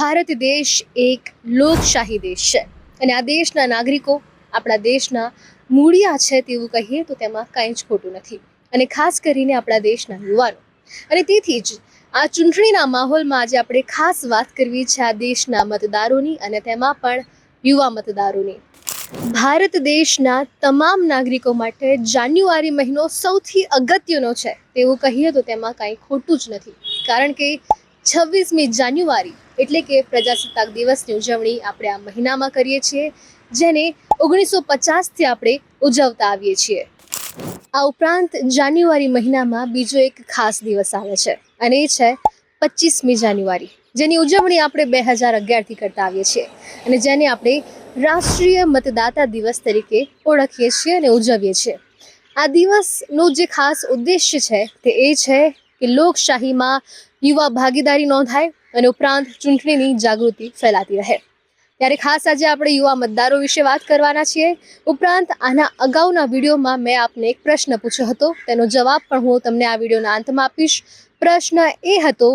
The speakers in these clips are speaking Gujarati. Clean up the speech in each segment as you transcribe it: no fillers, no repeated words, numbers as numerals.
ભારત દેશ એક લોકશાહી દેશ છે અને આ દેશના નાગરિકો આપણા દેશના મૂળિયા છે તેવું કહીએ તો તેમાં કંઈ જ ખોટું નથી. અને ખાસ કરીને આપણા દેશના યુવાનો. અને તેથી જ આ ચૂંટણીના માહોલમાં આજે આપણે ખાસ વાત કરવી છે આ દેશના મતદારોની અને તેમાં પણ યુવા મતદારોની. ભારત દેશના તમામ નાગરિકો માટે જાન્યુઆરી મહિનો સૌથી અગત્યનો છે તેવું કહીએ તો તેમાં કાંઈ ખોટું જ નથી. કારણ કે 26મી જાન્યુઆરી એટલે કે પ્રજાસત્તાક દિવસની ઉજવણી આપણે આ મહિનામાં કરીએ છીએ, જેને 1950થી આપણે ઉજવતા આવીએ છીએ. આ ઉપરાંત જાન્યુઆરી મહિનામાં બીજો એક ખાસ દિવસ આવે છે અને એ છે 25મી જાન્યુઆરી, જેની ઉજવણી આપણે 2011થી કરતા આવીએ છીએ અને જેને આપણે રાષ્ટ્રીય મતદાતા દિવસ તરીકે ઓળખીએ છીએ અને ઉજવીએ છીએ. આ દિવસનો જે ખાસ ઉદ્દેશ્ય છે તે એ છે કે લોકશાહીમાં યુવા ભાગીદારી નોંધાય અને ઉપરાંત ચૂંટણીની જાગૃતિ ફેલાતી રહે. ત્યારે ખાસ આજે આપણે યુવા મતદારો વિશે વાત કરવાના છીએ. ઉપરાંત આના અગાઉના વિડીયોમાં મેં આપને એક પ્રશ્ન પૂછ્યો હતો, તેનો જવાબ પણ હું તમને આ વિડીયોના અંતમાં આપીશ. પ્રશ્ન એ હતો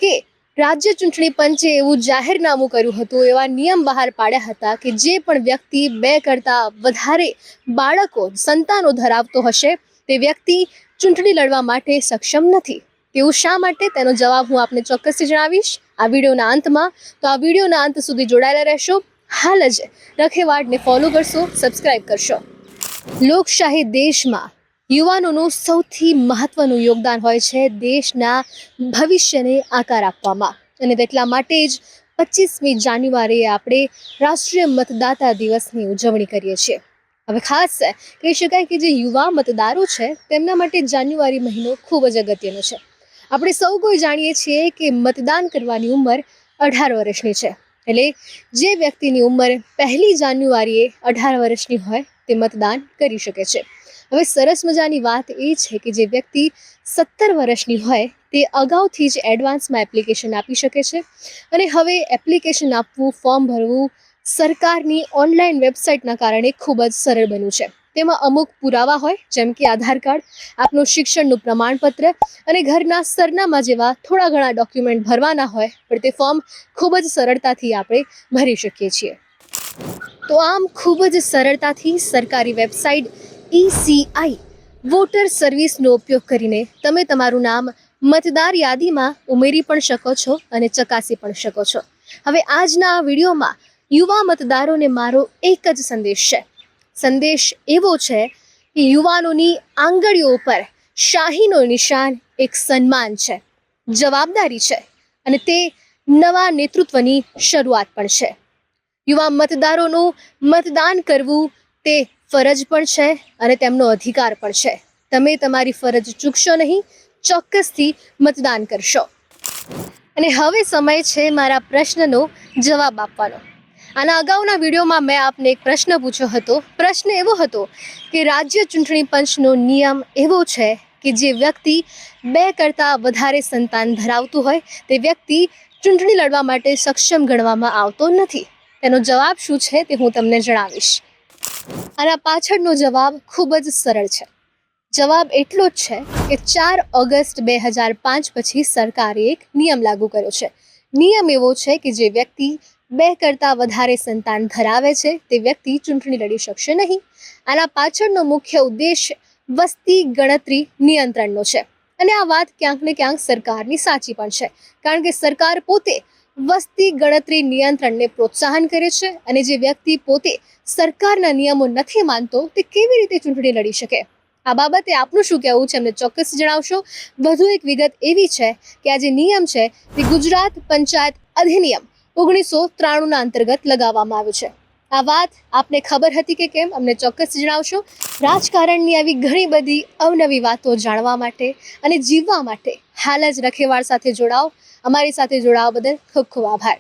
કે રાજ્ય ચૂંટણી પંચે એવું જાહેરનામું કર્યું હતું, એવા નિયમ બહાર પાડ્યા હતા કે જે પણ વ્યક્તિ 2 કરતાં વધારે બાળકો સંતાનો ધરાવતો હશે તે વ્યક્તિ ચૂંટણી લડવા માટે સક્ષમ નથી. તેવું શા માટે, તેનો જવાબ હું આપને ચોક્કસથી જણાવીશ આ વિડીયોના અંતમાં. તો આ વિડીયોના અંત સુધી જોડાયેલા રહેશો. હાલ જ રખેવાળને ફોલો કરશો, સબસ્ક્રાઇબ કરશો. લોકશાહી દેશમાં યુવાનોનું સૌથી મહત્વનું યોગદાન હોય છે દેશના ભવિષ્યને આકાર આપવામાં, અને તેટલા માટે જ 25મી જાન્યુઆરીએ આપણે રાષ્ટ્રીય મતદાતા દિવસની ઉજવણી કરીએ છીએ. હવે ખાસ કહી શકાય કે જે યુવા મતદારો છે તેમના માટે જાન્યુઆરી મહિનો ખૂબ જ અગત્યનો છે. આપણે સૌ કોઈ જાણીએ છીએ કે મતદાન કરવાની ઉંમર 18 વર્ષની છે. એટલે જે વ્યક્તિની ઉંમર 1 જાન્યુઆરીએ 18 વર્ષની હોય તે મતદાન કરી શકે છે. હવે સરસ મજાની વાત એ છે કે જે વ્યક્તિ 17 વર્ષની હોય તે અગાઉથી જ એડવાન્સમાં એપ્લિકેશન આપી શકે છે. અને હવે એપ્લિકેશન આપવું, ફોર્મ ભરવું સરકારની ઓનલાઈન વેબસાઇટના કારણે ખૂબ જ સરળ બન્યું છે. તેમાં અમુક પુરાવા હોય, જેમ કે આધાર કાર્ડ, આપનું શિક્ષણનું પ્રમાણપત્ર અને ઘરના સરનામા જેવા થોડા ઘણા ડોક્યુમેન્ટ ભરવાના હોય, પણ તે ફોર્મ ખૂબ જ સરળતાથી આપણે ભરી શકીએ છીએ. તો આમ ખૂબ જ સરળતાથી સરકારી વેબસાઇટ ECI વોટર સર્વિસનો ઉપયોગ કરીને તમે તમારું નામ મતદાર યાદીમાં ઉમેરી પણ શકો છો અને ચકાસી પણ શકો છો. હવે આજના આ વિડીયોમાં યુવા મતદારોને મારો એક જ સંદેશ છે. સંદેશ એવો છે કે યુવાનોની આંગળીઓ ઉપર શાહીનો નિશાન એક સન્માન છે, જવાબદારી છે અને તે નવા નેતૃત્વની શરૂઆત પણ છે. યુવા મતદારોનું મતદાન કરવું તે ફરજ પણ છે અને તેમનો અધિકાર પણ છે. તમે તમારી ફરજ ચૂકશો નહીં, ચોક્કસથી મતદાન કરશો. અને હવે સમય છે મારા પ્રશ્નનો જવાબ આપવાનો. આના અગાઉના વિડીયોમાં મેં આપને એક પ્રશ્ન પૂછ્યો હતો. પ્રશ્ન એવો હતો કે રાજ્ય ચૂંટણી પંચનો નિયમ એવો છે કે જે વ્યક્તિ 2 કરતાં વધારે સંતાન ધરાવતું હોય તે વ્યક્તિ ચૂંટણી લડવા માટે સક્ષમ ગણવામાં આવતો નથી. તેનો જવાબ શું છે તે હું તમને જણાવીશ. આના પાછળનો જવાબ ખૂબ જ સરળ છે. જવાબ એટલો જ છે કે 4 ઓગસ્ટ 2005 પછી સરકારે એક નિયમ લાગુ કર્યો છે. નિયમ એવો છે કે જે વ્યક્તિ 2 કરતાં વધારે સંતાન ધરાવે છે તે વ્યક્તિ ચૂંટણી લડી શકશે નહીં. આના પાછળનો મુખ્ય ઉદ્દેશ વસ્તી ગણતરી નિયંત્રણનો છે. અને આ વાત ક્યાંક ને ક્યાંક સરકારની સાચી પણ છે, કારણ કે સરકાર પોતે વસ્તી ગણતરી નિયંત્રણને પ્રોત્સાહન કરે છે અને જે વ્યક્તિ પોતે સરકારના નિયમો નથી માનતો તે કેવી રીતે ચૂંટણી લડી શકે. આ બાબતે આપનું શું કહેવું છે અમને ચોક્કસ જણાવશો. વધુ એક વિગત એવી છે કે આ જે નિયમ છે તે ગુજરાત પંચાયત અધિનિયમ 1993ના અંતર્ગત લગાવવામાં આવ્યું છે. આ વાત આપને ખબર હતી કે કેમ, અમને ચોક્કસ જણાવશો. રાજકારણની આવી ઘણી બધી અવનવી વાતો જાણવા માટે અને જીવવા માટે હાલ જ રખેવાળ સાથે જોડાઓ. અમારી સાથે જોડાવા બદલ ખૂબ ખૂબ આભાર.